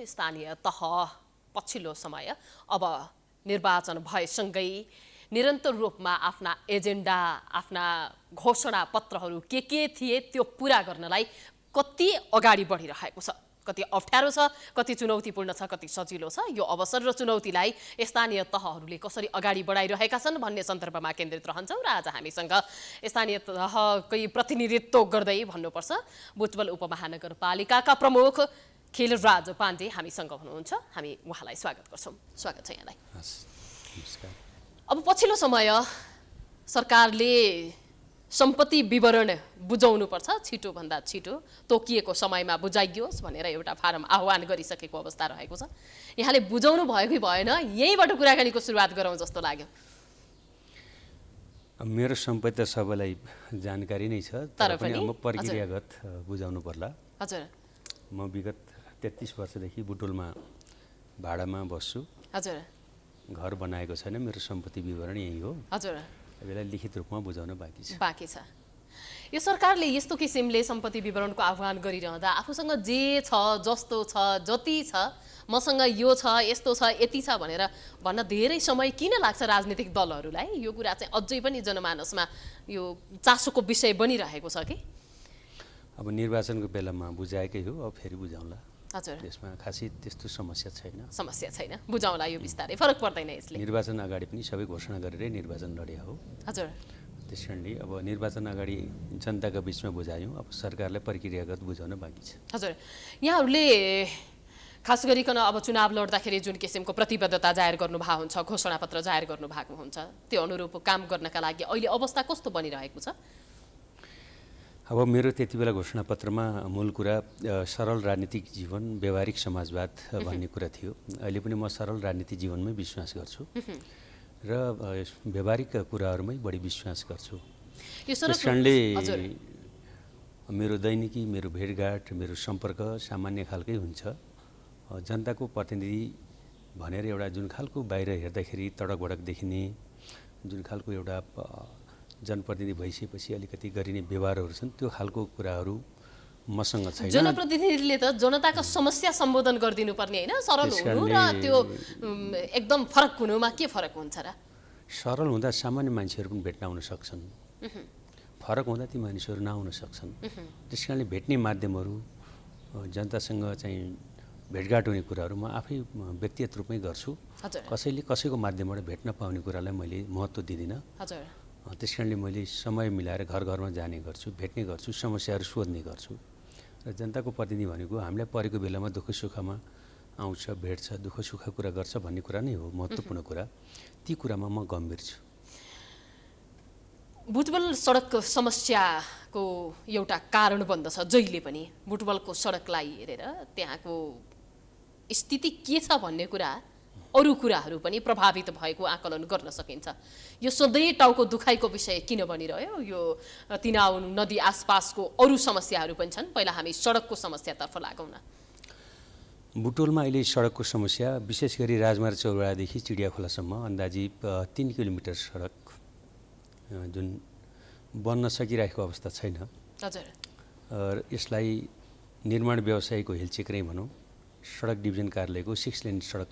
स्थानीय तह पछिल्लो समय अब निर्वाचन भएसँगै निरन्तर रूपमा आफ्ना एजेन्डा आफ्ना घोषणा पत्रहरू के थिए त्यो पूरा गर्नलाई कति अगाडि बढिरहेको छ, कति अप्ठ्यारो छ, कति चुनौतीपूर्ण छ, कति सजिलो छ। यो अवसर र चुनौतीलाई स्थानीय तहहरूले कसरी अगाडि बढाइरहेका छन् भन्ने सन्दर्भमा केन्द्रित रहन्छौँ र आज हामीसँग स्थानीय तहकै प्रतिनिधित्व गर्दै भन्नुपर्छ बुटवल उपमहानगरपालिकाका प्रमुख खिलराज पाण्डे हामीसँग हुनुहुन्छ। हामी उहाँलाई स्वागत गर्छौँ। स्वागत छ यहाँलाई। नमस्कार। अब पछिल्लो समय सरकारले सम्पत्ति विवरण बुझाउनुपर्छ, छिटोभन्दा छिटो तोकिएको समयमा बुझाइयोस् भनेर एउटा फारम आह्वान गरिसकेको अवस्था रहेको छ। यहाँले बुझाउनु भयो कि भएन, यहीँबाट कुराकानीको सुरुवात गरौँ जस्तो लाग्यो। मेरो सम्पत्ति त सबैलाई जानकारी नै छ, तर पनि म प्रक्रियागत बुझाउनु पर्ला। हजुर। म विगत 33 वर्षदेखि बुटोलमा भाडामा बस्छु। हजुर। घर बनाएको छैन, मेरो सम्पत्ति विवरण यही हो। हजुर। यसलाई लिखित रूपमा बुझाउन बाँकी छ। यो सरकारले यस्तो किसिमले सम्पत्ति विवरणको आह्वान गरिरहँदा आफूसँग जे छ, जस्तो छ, जति छ, मसँग यो छ, यस्तो छ, यति छ भनेर भन्न धेरै समय किन लाग्छ राजनीतिक दलहरूलाई? यो कुरा चाहिँ अझै पनि जनमानसमा यो चासोको विषय बनिरहेको छ कि? अब निर्वाचनको बेलामा बुझाएकै हो, अब फेरि बुझाउँला। हजुर। यसमा खासै त्यस्तो समस्या छैन। बुझाउँला, यो बिस्तारै फरक पर्दैन यसले। निर्वाचन अगाडि पनि सबै घोषणा गरेरै निर्वाचन लडे हो। हजुर। त्यस कारणले अब निर्वाचन अगाडि जनताको बिचमा बुझायौँ, अब सरकारलाई प्रक्रियागत बुझाउन बाँकी छ। हजुर। यहाँहरूले खास गरिकन अब चुनाव लड्दाखेरि जुन किसिमको प्रतिबद्धता जाहेर गर्नुभएको हुन्छ, घोषणापत्र जाहेर गर्नुभएको हुन्छ, त्यो अनुरूप काम गर्नका लागि अहिले अवस्था कस्तो बनिरहेको छ? अब मेरो त्यति बेला घोषणापत्रमा मूल कुरा सरल राजनीतिक जीवन, व्यवहारिक समाजवाद भन्ने कुरा थियो। अहिले पनि म सरल राजनीतिक जीवनमै विश्वास गर्छु र व्यवहारिक कुराहरूमै बढी विश्वास गर्छु। त्यस कारणले मेरो दैनिकी, मेरो भेटघाट, मेरो सम्पर्क सामान्य खालकै हुन्छ। जनताको प्रतिनिधि भनेर एउटा जुन खालको बाहिर हेर्दाखेरि तडक-भडक देखिने जुन खालको एउटा जनप्रतिनिधि भइसकेपछि अलिकति गरिने व्यवहारहरू छन्, त्यो खालको कुराहरू मसँग छैन। जनप्रतिनिधिले त जनताका समस्या सम्बोधन गरिदिनु पर्ने होइन, सरल हुनु र त्यो एकदम फरक हुनुमा के फरक हुन्छ र? सरल हुँदा सामान्य मान्छेहरू पनि भेट्न आउन सक्छन्, फरक हुँदा ती मानिसहरू नआउन सक्छन्। त्यस कारणले भेट्ने माध्यमहरू, जनतासँग चाहिँ भेटघाट हुने कुराहरू म आफै व्यक्तिगत रूपमै गर्छु। कसैले कसैको माध्यमबाट भेट्न पाउने कुरालाई मैले महत्त्व दिँदिनँ। त्यस कारणले मैले समय मिलाएर घर घरमा जाने गर्छु, भेट्ने गर्छु, समस्याहरू सोध्ने गर्छु। र जनताको प्रतिनिधि भनेको हामीलाई परेको बेलामा दुःख सुखमा आउँछ, भेट्छ, दुःख सुख कुरा गर्छ भन्ने कुरा नै हो महत्त्वपूर्ण कुरा। ती कुरामा म गम्भीर छु। बुटवल सडक समस्याको एउटा कारण बन्दछ जहिले पनि। बुटवलको सडकलाई हेरेर त्यहाँको स्थिति के छ भन्ने कुरा, अरू कुराहरू पनि प्रभावित भएको आकलन गर्न सकिन्छ। यो सधैँ टाउको दुखाइको विषय किन बनिरह्यो? यो तिनाउ नदी आसपासको अरू समस्याहरू पनि छन्। पहिला हामी सडकको समस्यातर्फ लागौँ न। बुटोलमा अहिले सडकको समस्या विशेष गरी राजमार्ग चौराहादेखि चिडिया खोलासम्म अन्दाजी 3 किलोमिटर सडक जुन बन्न सकिरहेको अवस्था छैन। हजुर। यसलाई निर्माण व्यवसायको हेलचेक्राइ भनौँ, सडक डिभिजन कार्यालयको 6 लेन सडक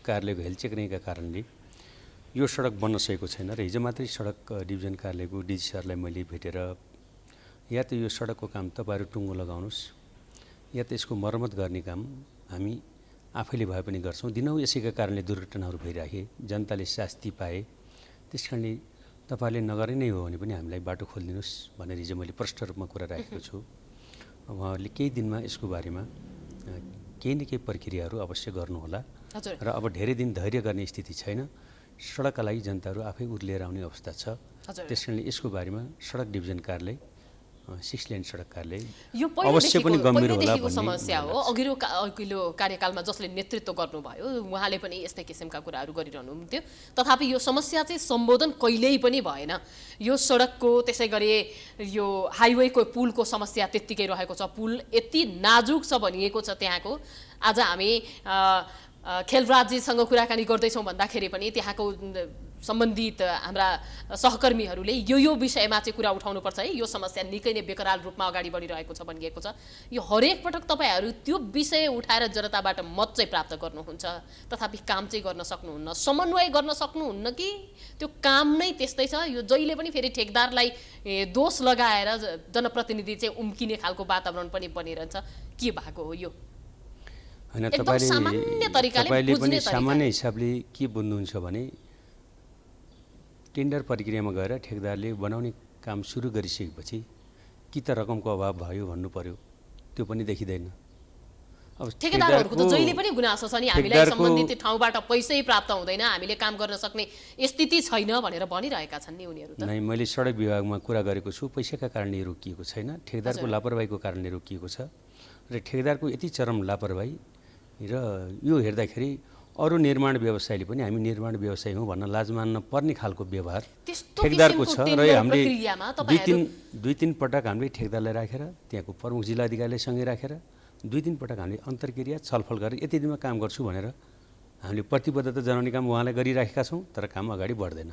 कार्यालयको हेलचेक्राइका कारणले यो सडक बन्न सकेको छैन। र हिजो मात्रै सडक डिभिजन कार्यालयको डिजी सरलाई मैले भेटेर या त यो सडकको काम तपाईँहरू टुङ्गो लगाउनुहोस् या त यसको मर्मत गर्ने काम हामी आफैले भए पनि गर्छौँ। दिनौँ यसैका कारणले दुर्घटनाहरू भइराखे, जनताले शास्ति पाए। त्यस कारणले तपाईँहरूले नगरे नै हो भने पनि हामीलाई बाटो खोलिदिनुहोस् भनेर हिजो मैले प्रष्ट रूपमा कुरा राखेको छु। उहाँहरूले केही दिनमा यसको बारेमा केही न केही प्रक्रियाहरू अवश्य गर्नुहोला। र अब धेरै दिन धैर्य गर्ने स्थिति छैन। सडकका लागि जनताहरू आफै उर्लिएर आउने अवस्था छ। त्यस कारणले यसको बारेमा सडक डिभिजन कार्यालय 6 लेन सडक कार्यालय अवश्य पनि गम्भीर होला भन्ने समस्या हो। अघिल्लो कार्यकालमा जसले नेतृत्व गर्नुभयो उहाँले पनि यस्तै किसिमका कुराहरू गरिरहनुहुन्थ्यो। तथापि यो समस्या चाहिँ सम्बोधन कहिल्यै पनि भएन। यो सडकको, त्यसै गरी यो हाइवेको पुलको समस्या त्यत्तिकै रहेको छ। पुल यति नाजुक छ भनिएको छ त्यहाँको। आज हामी खेलराजजीसँग कुराकानी गर्दैछौँ भन्दाखेरि पनि त्यहाँको सम्बन्धित हाम्रा सहकर्मीहरूले यो विषयमा चाहिँ कुरा उठाउनुपर्छ है, यो समस्या निकै नै बेकराल रूपमा अगाडि बढिरहेको छ भनिएको छ। यो हरेक पटक तपाईँहरू त्यो विषय उठाएर जनताबाट मत चाहिँ प्राप्त गर्नुहुन्छ, तथापि काम चाहिँ गर्न सक्नुहुन्न, समन्वय गर्न सक्नुहुन्न कि त्यो काम नै त्यस्तै छ? यो जहिले पनि फेरि ठेकदारलाई दोष लगाएर जनप्रतिनिधि चाहिँ उम्किने खालको वातावरण पनि बनिरहन्छ, के भएको हो यो? होइन, सामान्य तरिकाले तपाईँले पनि सामान्य हिसाबले के बुझ्नुहुन्छ भने टेन्डर प्रक्रियामा गएर ठेकदारले बनाउने काम सुरु गरिसकेपछि कि त रकमको अभाव भयो भन्नु पर्यो, त्यो पनि देखिँदैन। अब ठेकेदारहरूको त जहिले पनि गुनासो छ नि, हामीलाई सम्बन्धित ठाउँबाट पैसै प्राप्त हुँदैन, हामीले काम गर्न सक्ने स्थिति छैन भनेर भनिरहेका छन् नि उनीहरू त। नै, मैले सडक विभागमा कुरा गरेको छु, पैसाका कारणले रोकिएको छैन, ठेकदारको लापरवाहीको कारणले रोकिएको छ। र ठेकदारको यति चरम लापरवाही र यो हेर्दाखेरि अरू निर्माण व्यवसायले पनि हामी निर्माण व्यवसाय हौँ भन्न लाज मान्न पर्ने खालको व्यवहार ठेकदारको छ। र हामीले दुई तीन पटक हामीले ठेकदारलाई राखेर त्यहाँको प्रमुख जिल्लाधिकारीलाई सँगै राखेर 2-3 पटक हामीले अन्तर्क्रिया छलफल गरेर यति दिनमा काम गर्छु भनेर हामीले प्रतिबद्धता जनाउने काम उहाँलाई गरिराखेका छौँ, तर काम अगाडि बढ्दैन।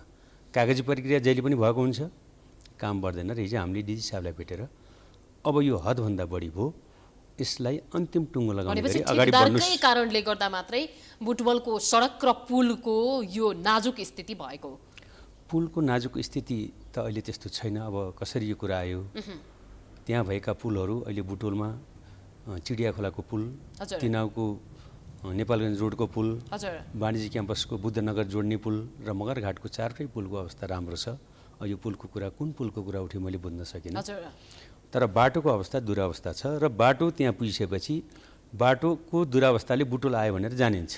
कागजी प्रक्रिया जहिले पनि भएको हुन्छ, काम बढ्दैन। र हिजो हामीले डिजी साहबलाई भेटेर अब यो हदभन्दा बढी भयो, यसलाई अन्तिम टुङ्गो लगाउने गरी अगाडि बढ्नुस्। कारणले गर्दा मात्रै बुटवलको सडक र पुलको यो नाजुक स्थिति भएको? पुलको नाजुक स्थिति त अहिले त्यस्तो छैन। अब कसरी यो कुरा आयो, त्यहाँ भएका पुलहरू अहिले बुटवलमा चिडिया खोलाको पुल, तिनाउको नेपालगञ्ज रोडको पुल, वाणिज्य क्याम्पसको बुद्धनगर जोड्ने पुल र मगरघाटको चारवटै पुलको अवस्था राम्रो छ। यो पुलको कुरा, कुन पुलको कुरा उठ्यो मैले बुझ्न सकिनँ। तर बाटोको अवस्था दुरावस्था छ र बाटो त्यहाँ पुगिसकेपछि बाटोको दुरावस्थाले बुटोल आयो भनेर जानिन्छ।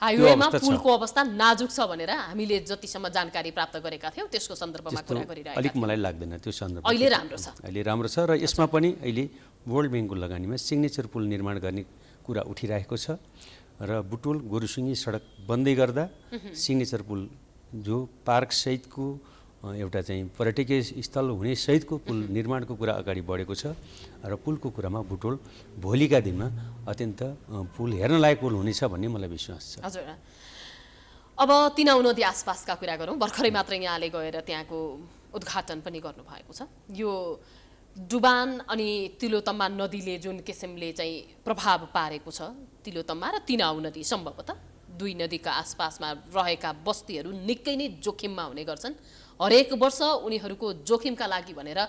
हाइवेमा पुलको अवस्था नाजुक छ भनेर हामीले जतिसम्म जानकारी प्राप्त गरेका थियौँ त्यसको सन्दर्भमा कुरा गरिरहेका अलिक मलाई लाग्दैन त्यो सन्दर्भ। अहिले राम्रो छ, अहिले राम्रो छ। र यसमा पनि अहिले वर्ल्ड ब्याङ्कको लगानीमा सिग्नेचर पुल निर्माण गर्ने कुरा उठिरहेको छ र बुटोल गोरुसिङ्गी सडक बन्दै गर्दा सिग्नेचर पुल जो पार्क सहितको एउटा चाहिँ पर्यटकीय स्थल हुने सहितको पुल निर्माणको कुरा अगाडि बढेको छ र पुलको कुरामा बुटोल भोलिका दिनमा अत्यन्त पुल हेर्न लायक पुल हुनेछ भन्ने मलाई विश्वास छ। हजुर, अब तिनाउ नदी आसपासका कुरा गरौँ। भर्खरै मात्र यहाँले गएर त्यहाँको उद्घाटन पनि गर्नुभएको छ। यो डुबान अनि तिलोतम्मा नदीले जुन किसिमले चाहिँ प्रभाव पारेको छ तिलोतम्मा र तिनाउ नदी, सम्भवतः दुई नदीका आसपासमा रहेका बस्तीहरू निकै नै जोखिममा हुने गर्छन्। हरेक वर्ष उनीहरूको जोखिमका लागि भनेर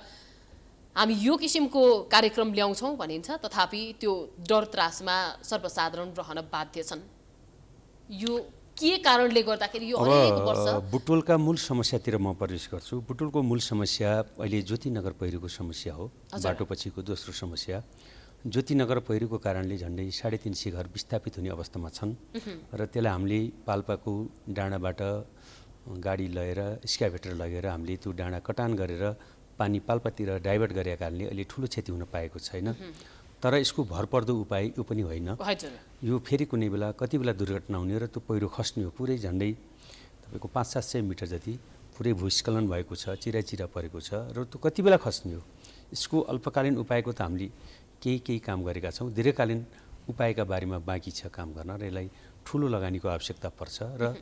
हामी यो किसिमको कार्यक्रम ल्याउँछौँ भनिन्छ, तथापि त्यो डर त्रासमा सर्वसाधारण रहन बाध्य छन्। यो के कारणले गर्दाखेरि यो हरेक वर्ष? बुटोलका मूल समस्यातिर म प्रवेश गर्छु। बुटोलको मूल समस्या अहिले ज्योतिनगर पहिरोको समस्या हो, बाटो पछिको दोस्रो समस्या। ज्योतिनगर पहिरोको कारणले झन्डै 350 घर विस्थापित हुने अवस्थामा छन् र त्यसलाई हामीले पाल्पाको डाँडाबाट गाडी लगेर स्क्याभेटर लगेर हामीले त्यो डाँडा कटान गरेर पानी पाल्पातिर डाइभर्ट गरेका कारणले अहिले ठुलो क्षति हुन पाएको छैन। तर यसको भरपर्दो उपाय यो पनि होइन। यो फेरि कुनै बेला कति बेला दुर्घटना हुने र त्यो पहिरो खस्ने हो। पुरै झन्डै तपाईँको 500-700 मिटर जति पुरै भूस्खलन भएको छ, चिरा परेको छ र त्यो कति बेला खस्ने हो। यसको अल्पकालीन उपायको त हामीले केही काम गरेका छौँ। दीर्घकालीन उपायका बारेमा बाँकी छ काम गर्न र यसलाई ठुलो लगानीको आवश्यकता पर्छ र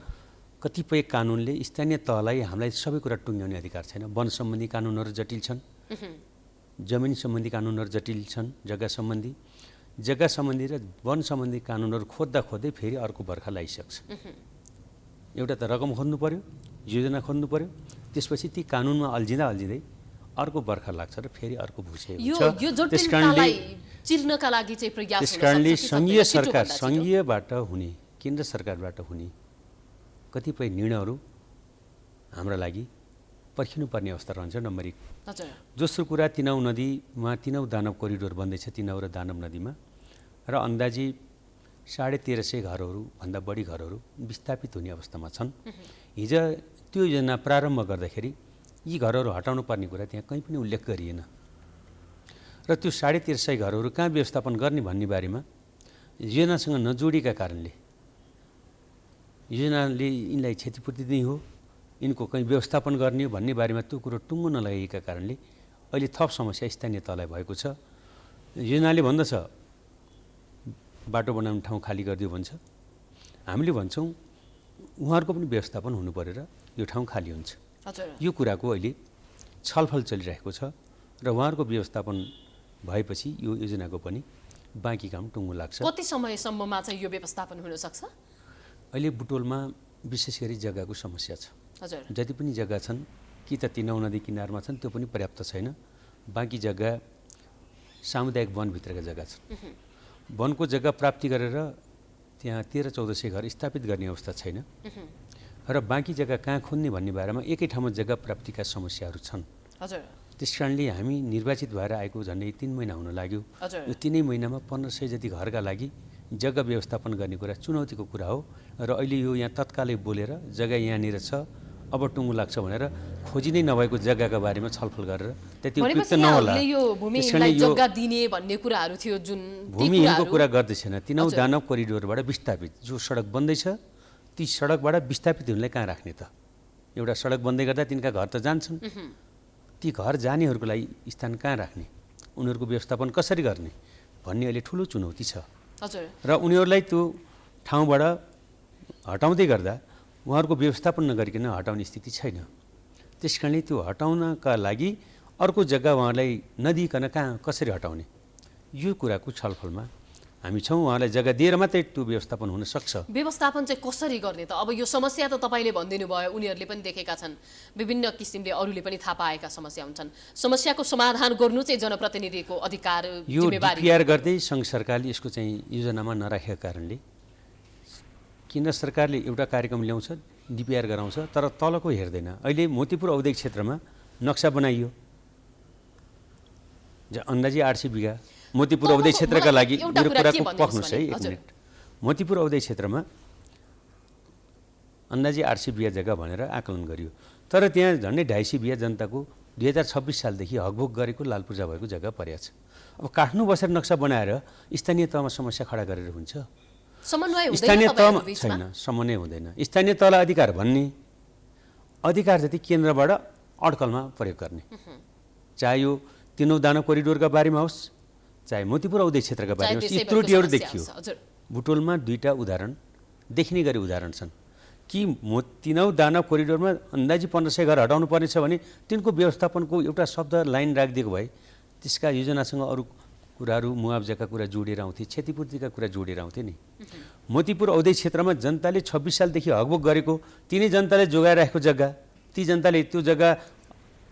कतिपय कानुनले स्थानीय तहलाई हामीलाई सबै कुरा टुङ्ग्याउने अधिकार छैन। वन सम्बन्धी कानुनहरू जटिल छन्, जमिन सम्बन्धी कानुनहरू जटिल छन्, जग्गा सम्बन्धी र वन सम्बन्धी कानुनहरू खोज्दै फेरि अर्को बर्खा लागिसक्छ। एउटा त रकम खोज्नु पर्यो, योजना खोज्नु पर्यो, त्यसपछि ती कानुनमा अल्झिँदै अर्को बर्खा लाग्छ र फेरि अर्को भुसे हुन्छ। त्यसकारणले सङ्घीयबाट हुने, केन्द्र सरकारबाट हुने कतिपय निर्णयहरू हाम्रा लागि पर्खिनुपर्ने अवस्था रहन्छ। नम्बर 1। दोस्रो कुरा, तिनाउ नदीमा तिनाउ दानव कोरिडोर बन्दैछ तिनाउ र दानव नदीमा र अन्दाजी 1350 घरहरूभन्दा बढी घरहरू विस्थापित हुने अवस्थामा छन्। हिजो त्यो योजना प्रारम्भ गर्दाखेरि यी घरहरू हटाउनु पर्ने कुरा त्यहाँ कहीँ पनि उल्लेख गरिएन र त्यो 1350 घरहरू कहाँ व्यवस्थापन गर्ने भन्ने बारेमा योजनासँग नजोडिएका कारणले, योजनाले यिनलाई क्षतिपूर्ति दिने हो, यिनको कहीँ व्यवस्थापन गर्ने हो भन्ने बारेमा त्यो कुरो टुङ्गो नलागेका कारणले अहिले थप समस्या स्थानीय तहलाई भएको छ। योजनाले भन्दछ बाटो बनाउने ठाउँ खाली गरिदियो भन्छ, हामीले भन्छौँ उहाँहरूको पनि व्यवस्थापन हुनु पऱ्यो र यो ठाउँ खाली हुन्छ। हजुर यो कुराको अहिले छलफल चलिरहेको छ र उहाँहरूको व्यवस्थापन भएपछि यो योजनाको पनि बाँकी काम टुङ्गो लाग्छ। कति समयसम्ममा चाहिँ यो व्यवस्थापन हुन सक्छ? अहिले बुटोलमा विशेष गरी जग्गाको समस्या छ। हजुर जति पनि जग्गा छन् कि त तिनौ नदी किनारमा छन् त्यो पनि पर्याप्त छैन। बाँकी जग्गा सामुदायिक वनभित्रका जग्गा छन्। वनको जग्गा प्राप्ति गरेर त्यहाँ 1300-1400 घर स्थापित गर्ने अवस्था छैन र बाँकी जग्गा कहाँ खुन्ने भन्ने बारेमा एकै ठाउँमा जग्गा प्राप्तिका समस्याहरू छन्। हजुर त्यस कारणले हामी निर्वाचित भएर आएको झन्डै 3 महिना हुन लाग्यो। हजुर यो 3 महिनामा 1500 जति घरका लागि जग्गा व्यवस्थापन गर्ने कुरा चुनौतीको कुरा हो र अहिले यो यहाँ तत्कालै बोलेर जग्गा यहाँनिर छ अब टुङ्गो लाग्छ भनेर खोजी नै नभएको जग्गाका बारेमा छलफल गरेर त्यति उपयुक्त नहोला। यो भूमिहीनलाई जग्गा दिने भन्ने कुराहरू थियो जुन भूमिहीनको कुरा गर्दैछैन। तिनौ दानव करिडोरबाट विस्थापित जो सडक बन्दैछ ती सडकबाट विस्थापित हुनेलाई कहाँ राख्ने त? एउटा सडक बन्दै गर्दा तिनका घर त जान्छन्। ती घर जानेहरूको लागि स्थान कहाँ राख्ने, उनीहरूको व्यवस्थापन कसरी गर्ने भन्ने अहिले ठुलो चुनौती छ। हजुर र उनीहरूलाई त्यो ठाउँबाट हटाउँदै गर्दा उहाँहरूको व्यवस्थापन नगरिकन हटाउने स्थिति छैन। त्यस कारणले त्यो हटाउनका लागि अर्को जग्गा उहाँलाई नदिइकन कहाँ कसरी हटाउने यो कुराको छलफलमा हामी छौँ। उहाँलाई जग्गा दिएर मात्रै त्यो व्यवस्थापन हुन सक्छ। व्यवस्थापन चाहिँ कसरी गर्ने त? अब यो समस्या त तपाईँले भनिदिनु भयो, उनीहरूले पनि देखेका छन्, विभिन्न किसिमले अरूले पनि थाहा पाएका समस्या हुन्छन्। समस्याको समाधान गर्नु चाहिँ जनप्रतिनिधिको अधिकार यो जिम्मेवारी। डिपिआर गर्दै सङ्घ सरकारले यसको चाहिँ योजनामा नराखेका कारणले केन्द्र सरकारले एउटा कार्यक्रम ल्याउँछ डिपिआर गराउँछ तर तलको हेर्दैन। अहिले मोतीपुर औद्योगिक क्षेत्रमा नक्सा बनाइयो अन्दाजी 800 बिघा मोतीपुर औद्योगिक क्षेत्रका लागि। मेरो कुराको पक्नुहोस् है 1 मिनट। मोतीपुर औद्योगिक क्षेत्रमा अन्दाजी 800 बिघा जग्गा भनेर आकलन गरियो तर त्यहाँ झन्डै 250 बिघा जनताको 2026 सालदेखि हकभोक गरेको लाल पूर्जा भएको जग्गा परेको छ। अब काट्नु बसेर नक्सा बनाएर स्थानीय तहमा समस्या खडा गरेर हुन्छ? स्थानीय तहमा छैन, समन्वय हुँदैन। स्थानीय तहलाई अधिकार भन्ने अधिकार जति केन्द्रबाट अड्कलमा प्रयोग गर्ने, चाहे यो तिनौ दानव करिडोरका बारेमा होस् चाहे मोतीपुर औद्योगिक क्षेत्रका बारेमा होस्, यी त्रुटिहरू देखियो। बुटोलमा 2टा उदाहरण देखिने गरी उदाहरण छन् कि तिनौ दानव करिडोरमा अन्दाजी 1500 घर हटाउनु पर्नेछ भने तिनको व्यवस्थापनको एउटा शब्द लाइन राखिदिएको भए त्यसका योजनासँग अरू कुराहरू मुआवजाका कुरा जोडेर आउँथे, क्षतिपूर्तिका कुरा जोडेर आउँथे नि। मोतीपुर औद्योगिक क्षेत्रमा जनताले 26 सालदेखि हकभोक गरेको तिनै जनताले जोगाएर राखेको जग्गा, ती जनताले त्यो जग्गा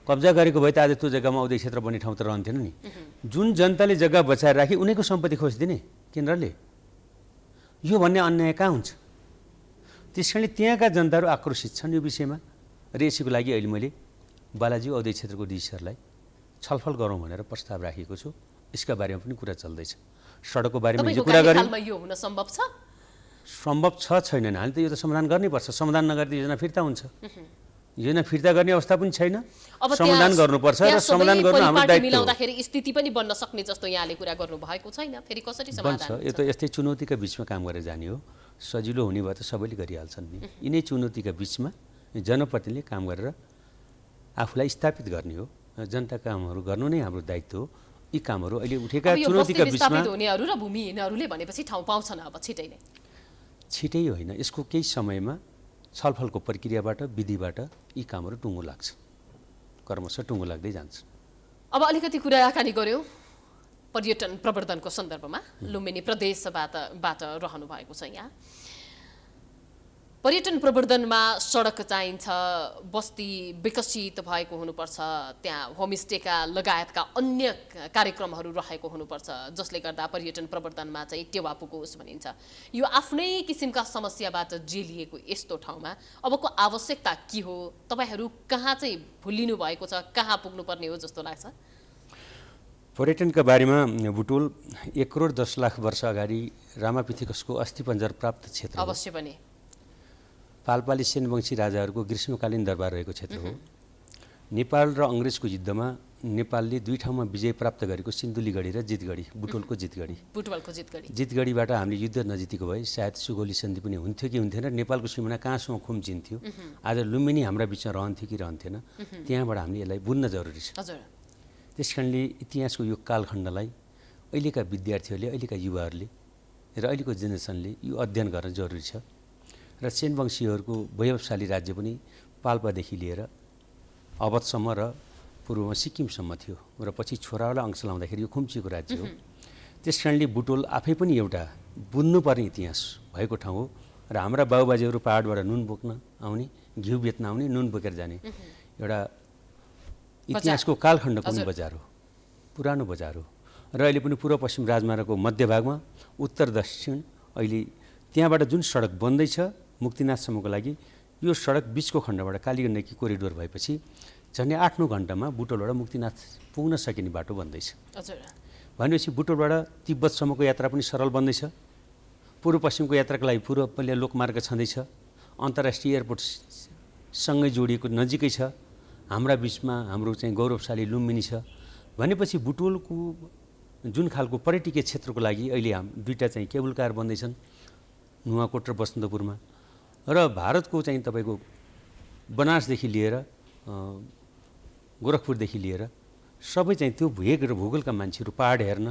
कब्जा गरेको भए त आज त्यो जग्गामा औद्योगिक क्षेत्र बन्ने ठाउँ त रहन्थेन नि। जुन जनताले जग्गा बचाएर राखे उनीको सम्पत्ति खोजिदिने केन्द्रले, यो भन्ने अन्याय कहाँ हुन्छ? त्यस कारणले त्यहाँका जनताहरू आक्रोशित छन् यो विषयमा र यसैको लागि अहिले मैले बालाजी औद्योगिक क्षेत्रको डिसिसरलाई छलफल गरौँ भनेर प्रस्ताव राखेको छु। यसका बारेमा पनि कुरा चल्दैछ। सडकको बारेमा हिजो कुरा गऱ्यौँ। यो हुन सम्भव छ? सम्भव छ छैन हामीले त यो त समाधान गर्नैपर्छ। समाधान नगर्दा योजना फिर्ता हुन्छ। योजना फिर्ता गर्ने अवस्था पनि छैन। समाधान गर्नुपर्छ र समाधान गर्नु हाम्रो दायित्व हो। मिलाउँदाखेरि स्थिति पनि बन्न सक्ने जस्तो यहाँले कुरा गर्नु भएको छैन। फेरि कसरी समाधान हुन्छ? यो त यस्तै चुनौतीका बिचमा काम गरेर जाने हो। सजिलो हुने भए त सबैले गरिहाल्छन् नि। यिनै चुनौतीका बिचमा जनप्रतिनिधिले काम गरेर आफूलाई स्थापित गर्ने हो। जनता कामहरू गर्नु नै हाम्रो दायित्व हो। यी कामहरू अहिले उठेका चुनौतीका बिचमा हुनेहरू र भूमिहीनहरूले भनेपछि ठाउँ पाउँछन् अब छिटै नै? छिटै होइन, यसको केही समयमा छलफलको प्रक्रियाबाट विधिबाट यी कामहरू टुङ्गो लाग्छ, क्रमशः टुङ्गो लाग्दै जान्छ। अब अलिकति कुराकानी गऱ्यौँ पर्यटन प्रवर्धनको सन्दर्भमा। लुम्बिनी प्रदेशबाट रहनु भएको छ यहाँ। पर्यटन प्रवर्धनमा सडक चाहिन्छ, बस्ती विकसित भएको हुनुपर्छ, त्यहाँ होमस्टेका लगायतका अन्य कार्यक्रमहरू रहेको हुनुपर्छ जसले गर्दा पर्यटन प्रवर्धनमा चाहिँ टेवा पुगोस् भनिन्छ। यो आफ्नै किसिमका समस्याबाट जेलिएको यस्तो ठाउँमा अबको आवश्यकता के हो? तपाईहरू कहाँ चाहिँ भुलिनु भएको छ, कहाँ पुग्नुपर्ने हो जस्तो लाग्छ? पर्यटनका बारेमा बुटोल 1 करोड 10 लाख वर्ष अगाडि रामापिथिकसको अस्थिपञ्जर प्राप्त क्षेत्र हो। अवश्य पनि पालपाली सेनवंशी राजाहरूको ग्रीष्मकालीन दरबार रहेको क्षेत्र हो। नेपाल र अङ्ग्रेजको युद्धमा नेपालले 2 ठाउँमा विजय प्राप्त गरेको सिन्धुलीगढी र जितगढी, बुटोलको जितगढी। जितगढीबाट हामीले युद्ध नजितेको भए सायद सुगौली सन्धि पनि हुन्थ्यो कि हुन्थेन, नेपालको सिमाना कहाँसम्म खुम्चिन्थ्यो। आज लुम्बिनी हाम्रा बिचमा रहन्थ्यो कि रहन्थेन, त्यहाँबाट हामीले यसलाई बुझ्न जरुरी छ। त्यस कारणले इतिहासको यो कालखण्डलाई अहिलेका विद्यार्थीहरूले, अहिलेका युवाहरूले र अहिलेको जेनेरेसनले यो अध्ययन गर्न जरुरी छ र सेन वंशीहरूको वैभवशाली राज्य पनि पाल्पादेखि लिएर अवधसम्म र पूर्वमा सिक्किमसम्म थियो र पछि छोरावाला अंश लाउँदाखेरि यो खुम्चीको राज्य हो। त्यस कारणले बुटोल आफै पनि एउटा बुझ्नुपर्ने इतिहास भएको ठाउँ हो र हाम्रा बाबुबाजेहरू पहाडबाट नुन बोक्न आउने, घिउ बेच्न आउने, नुन बोकेर जाने एउटा इतिहासको कालखण्डको पनि बजार हो, पुरानो बजार हो र अहिले पनि पूर्व पश्चिम राजमार्गको मध्यभागमा उत्तर दक्षिण अहिले त्यहाँबाट जुन सडक बन्दैछ मुक्तिनाथसम्मको लागि, यो सडक बिचको खण्डबाट कालीगण्डकी कोरिडोर भएपछि झन्डै 8-9 घण्टामा बुटोलबाट मुक्तिनाथ पुग्न सकिने बाटो बन्दैछ। भनेपछि बुटोलबाट तिब्बतसम्मको यात्रा पनि सरल बन्दैछ। पूर्व पश्चिमको यात्राको लागि पूर्व लोकमार्ग छँदैछ, अन्तर्राष्ट्रिय एयरपोर्टसँगै जोडिएको नजिकै छ, हाम्रा बिचमा हाम्रो चाहिँ गौरवशाली लुम्बिनी छ। भनेपछि बुटोलको जुन खालको पर्यटकीय क्षेत्रको लागि अहिले दुईवटा चाहिँ केबल कार बन्दैछन् नुवाकोट र बसन्तपुरमा, र भारतको चाहिँ तपाईँको बनारसदेखि लिएर गोरखपुरदेखि लिएर सबै चाहिँ त्यो भेग र भूगोलका मान्छेहरू पहाड हेर्न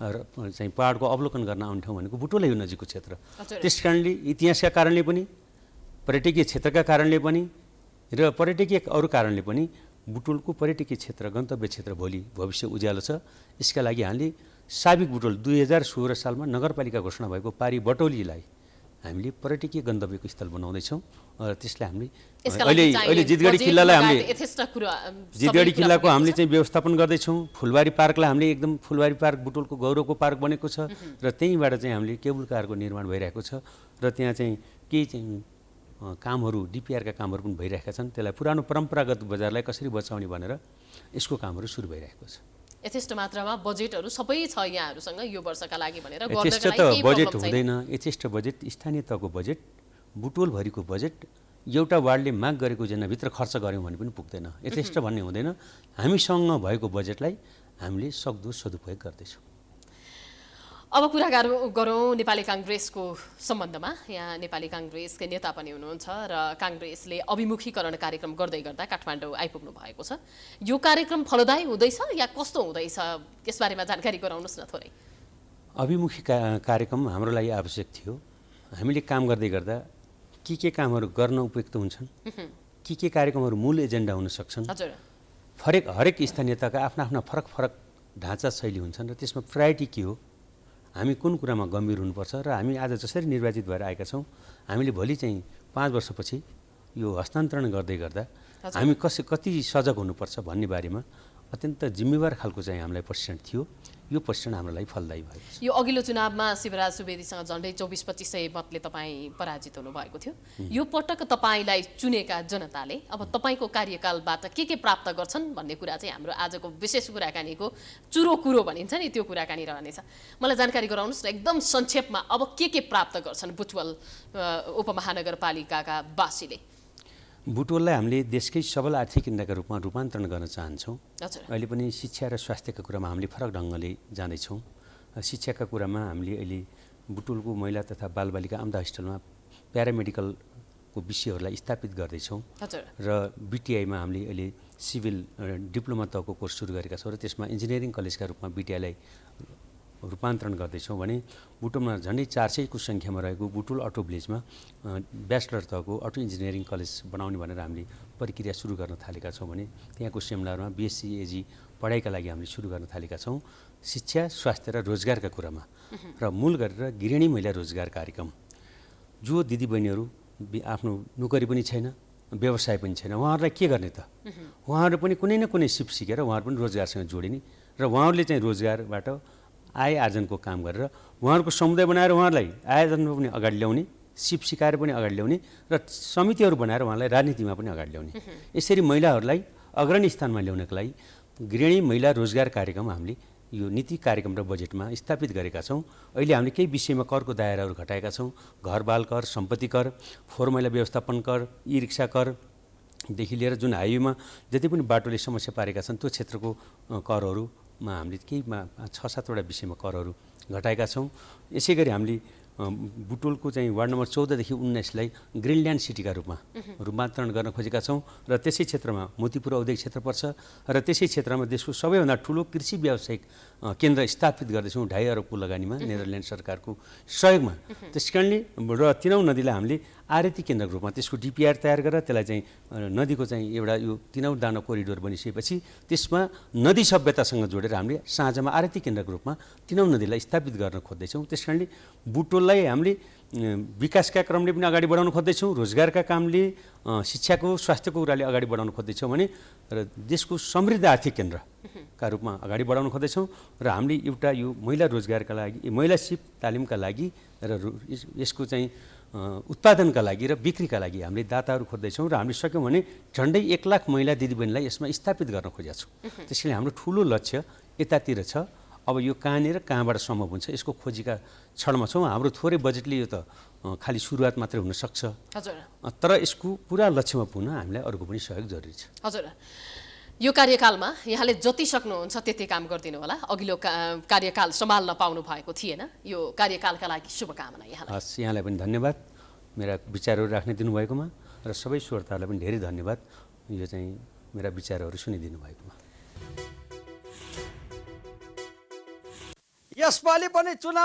र चाहिँ पहाडको अवलोकन गर्न आउने ठाउँ भनेको बुटोलै हो, नजिकको क्षेत्र। त्यस कारणले इतिहासका कारणले पनि, पर्यटकीय क्षेत्रका कारणले पनि र पर्यटकीय अरू कारणले पनि बुटोलको पर्यटकीय क्षेत्र, गन्तव्य क्षेत्र भोलि भविष्य उज्यालो छ। यसका लागि हामीले साबिक बुटोल 2016 सालमा नगरपालिका घोषणा भएको पारी बटौलीलाई हामीले पर्यटकीय गन्तव्यको स्थल बनाउँदैछौँ र त्यसलाई हामीले अहिले जितगढी किल्लालाई हामीले जितगढी किल्लाको हामीले चाहिँ व्यवस्थापन गर्दैछौँ। फुलबारी पार्कलाई हामीले एकदम फुलबारी पार्क बुटोलको गौरवको पार्क बनेको छ र त्यहीँबाट चाहिँ हामीले केबल कारको निर्माण भइरहेको छ र त्यहाँ चाहिँ केही चाहिँ कामहरू डिपिआरका कामहरू पनि भइरहेका छन्। त्यसलाई पुरानो परम्परागत बजारलाई कसरी बचाउने भनेर यसको कामहरू सुरु भइरहेको छ। यथेष्ट मात्रामा बजेटहरू सबै छ यहाँहरूसँग यो वर्षका लागि भनेर यथेष्ट त बजेट हुँदैन। यथेष्ट बजेट स्थानीय तहको बजेट, बुटोलभरिको बजेट एउटा वार्डले माग गरेको जेनाभित्र खर्च गऱ्यौँ भने पनि पुग्दैन। यथेष्ट भन्ने हुँदैन। हामीसँग भएको बजेटलाई हामीले सक्दो सदुपयोग गर्दैछौँ। अब कुरा गरौँ नेपाली काङ्ग्रेसको सम्बन्धमा। यहाँ नेपाली काङ्ग्रेसकै नेता पनि हुनुहुन्छ र काङ्ग्रेसले अभिमुखीकरण कार्यक्रम गर्दै गर्दा काठमाडौँ आइपुग्नु भएको छ। यो कार्यक्रम फलदायी हुँदैछ या कस्तो हुँदैछ, यसबारेमा जानकारी गराउनुहोस् न थोरै। अभिमुखी कार्यक्रम हाम्रो लागि आवश्यक थियो। हामीले काम गर्दै गर्दा के कामहरू गर्न उपयुक्त हुन्छन्, के कार्यक्रमहरू मूल एजेन्डा हुन सक्छन्। हरेक स्थानीयताका आफ्ना फरक ढाँचा शैली हुन्छन् र त्यसमा प्रायोरिटी के हो, हामी कुन कुरामा गम्भीर हुनुपर्छ र हामी आज जसरी निर्वाचित भएर आएका छौँ, हामीले भोलि चाहिँ 5 वर्षपछि यो हस्तान्तरण गर्दै गर्दा हामी कति सजग हुनुपर्छ भन्ने बारेमा अत्यन्त जिम्मेवार खालको चाहिँ हामीलाई प्रशिक्षण थियो। यो प्रशिक्षण हाम्रो लागि फलदायी भयो। यो अघिल्लो चुनावमा शिवराज सुवेदीसँग झन्डै 24-2500 मतले तपाईँ पराजित हुनुभएको थियो। यो पटक तपाईँलाई चुनेका जनताले अब तपाईँको कार्यकालबाट के प्राप्त गर्छन् भन्ने कुरा चाहिँ हाम्रो आजको विशेष कुराकानीको चुरो कुरो भनिन्छ नि, त्यो कुराकानी रहनेछ। मलाई जानकारी गराउनुहोस् न एकदम संक्षेपमा, अब के प्राप्त गर्छन् बुटवल उपमहानगरपालिकाका वासीले? बुटवललाई हामीले देशकै सबल आर्थिक केन्द्रका रूपमा रूपान्तरण गर्न चाहन्छौँ। अहिले पनि शिक्षा र स्वास्थ्यका कुरामा हामीले फरक ढङ्गले जाँदैछौँ। शिक्षाका कुरामा हामीले अहिले बुटवलको महिला तथा बालबालिका अमदा होस्टेलमा प्यारामेडिकलको विषयहरूलाई स्थापित गर्दैछौँ र बिटिआईमा हामीले अहिले सिभिल डिप्लोमा तहको कोर्स सुरु गरेका छौँ र त्यसमा इन्जिनियरिङ कलेजका रूपमा बिटिआईलाई रूपान्तरण गर्दैछौँ भने बुटोलमा झन्डै 400 को सङ्ख्यामा रहेको बुटोल अटो भिलेजमा ब्याचलर तहको अटो इन्जिनियरिङ कलेज बनाउने भनेर हामीले प्रक्रिया सुरु गर्न थालेका छौँ भने त्यहाँको सेमिनारमा बिएससी एजी पढाइका लागि हामीले सुरु गर्न थालेका छौँ। शिक्षा, स्वास्थ्य र रोजगारका कुरामा र मूल गरेर गृहिणी महिला रोजगार कार्यक्रम, जो दिदीबहिनीहरू आफ्नो नोकरी पनि छैन, व्यवसाय पनि छैन, उहाँहरूलाई के गर्ने त? उहाँहरू पनि कुनै न कुनै सिप सिकेर उहाँहरू पनि रोजगारसँग जोडिने र उहाँहरूले चाहिँ रोजगारबाट आय आर्जनको काम गरेर उहाँहरूको समुदाय बनाएर उहाँहरूलाई आय आर्जनमा पनि अगाडि ल्याउने, सिप सिकाएर पनि अगाडि ल्याउने र समितिहरू बनाएर उहाँलाई राजनीतिमा पनि अगाडि ल्याउने। यसरी महिलाहरूलाई अग्रणी स्थानमा ल्याउनका लागि गृहिणी महिला रोजगार कार्यक्रम हामीले यो नीति कार्यक्रम र बजेटमा स्थापित गरेका छौँ। अहिले हामीले केही विषयमा करको दायराहरू घटाएका छौँ। घरबाल कर, सम्पत्ति कर, फोहोर मैला व्यवस्थापन कर, ई रिक्सा करदेखि लिएर जुन हाइवेमा जति पनि बाटोले समस्या पारेका छन् त्यो क्षेत्रको करहरूमा हामीले केहीमा 6-7 वटा विषयमा करहरू घटाएका छौँ। यसै गरी हामीले बुटोलको चाहिँ वार्ड नम्बर 14 देखि 19 लाई ग्रिनल्यान्ड सिटीका रूपमा रूपान्तरण गर्न खोजेका छौँ र त्यसै क्षेत्रमा मोतीपुर औद्योगिक क्षेत्र पर्छ र त्यसै क्षेत्रमा देशको सबैभन्दा ठुलो कृषि व्यावसायिक केन्द्र स्थापित गर्दैछौँ 2.5 अरबको लगानीमा नेदरल्यान्ड सरकारको सहयोगमा। त्यसकारणले र तिनौं नदीलाई हामीले आरती केन्द्रको रूपमा त्यसको डिपिआर तयार गरेर त्यसलाई चाहिँ नदीको चाहिँ एउटा यो तिनौँ दानो कोरिडोर बनिसकेपछि त्यसमा नदी सभ्यतासँग जोडेर हामीले साँझमा आरती केन्द्रको रूपमा तिनौँ नदीलाई स्थापित गर्न खोज्दैछौँ। त्यस कारणले बुटोललाई हामीले विकासका क्रमले पनि अगाडि बढाउन खोज्दैछौँ, रोजगारका कामले, शिक्षाको, स्वास्थ्यको कुराले अगाडि बढाउन खोज्दैछौँ भने र देशको समृद्ध आर्थिक केन्द्रका रूपमा अगाडि बढाउन खोज्दैछौँ। र हामीले एउटा यो महिला रोजगारका लागि, महिला सिप तालिमका लागि र यसको चाहिँ उत्पादनका लागि र बिक्रीका लागि हामीले दाताहरू खोज्दैछौँ र हामीले सक्यौँ भने झन्डै 1 लाख महिला दिदीबहिनीलाई यसमा स्थापित गर्न खोजेका छौँ। त्यसैले हाम्रो ठुलो लक्ष्य यतातिर छ। अब यो कहाँनिर कहाँबाट सम्भव हुन्छ यसको खोजीका क्षणमा छौँ। हाम्रो थोरै बजेटले यो त खालि सुरुवात मात्रै हुनसक्छ, हजुर, तर यसको पुरा लक्ष्यमा पुग्न हामीलाई अरूको पनि सहयोग जरुरी छ। हजुर, यो कार्यकालमा यहाँले जति सक्नुहुन्छ त्यति काम गरिदिनु होला। अघिल्लो कार्यकाल सम्हाल्न पाउनु भएको थिएन। यो कार्यकालका लागि शुभकामना यहाँलाई। हस्, यहाँलाई पनि धन्यवाद मेरा विचारहरू राख्न दिनुभएकोमा, र सबै श्रोताहरूलाई पनि धेरै धन्यवाद यो चाहिँ मेरा विचारहरू सुनिदिनु भएकोमा। यसपालि पनि चुनाव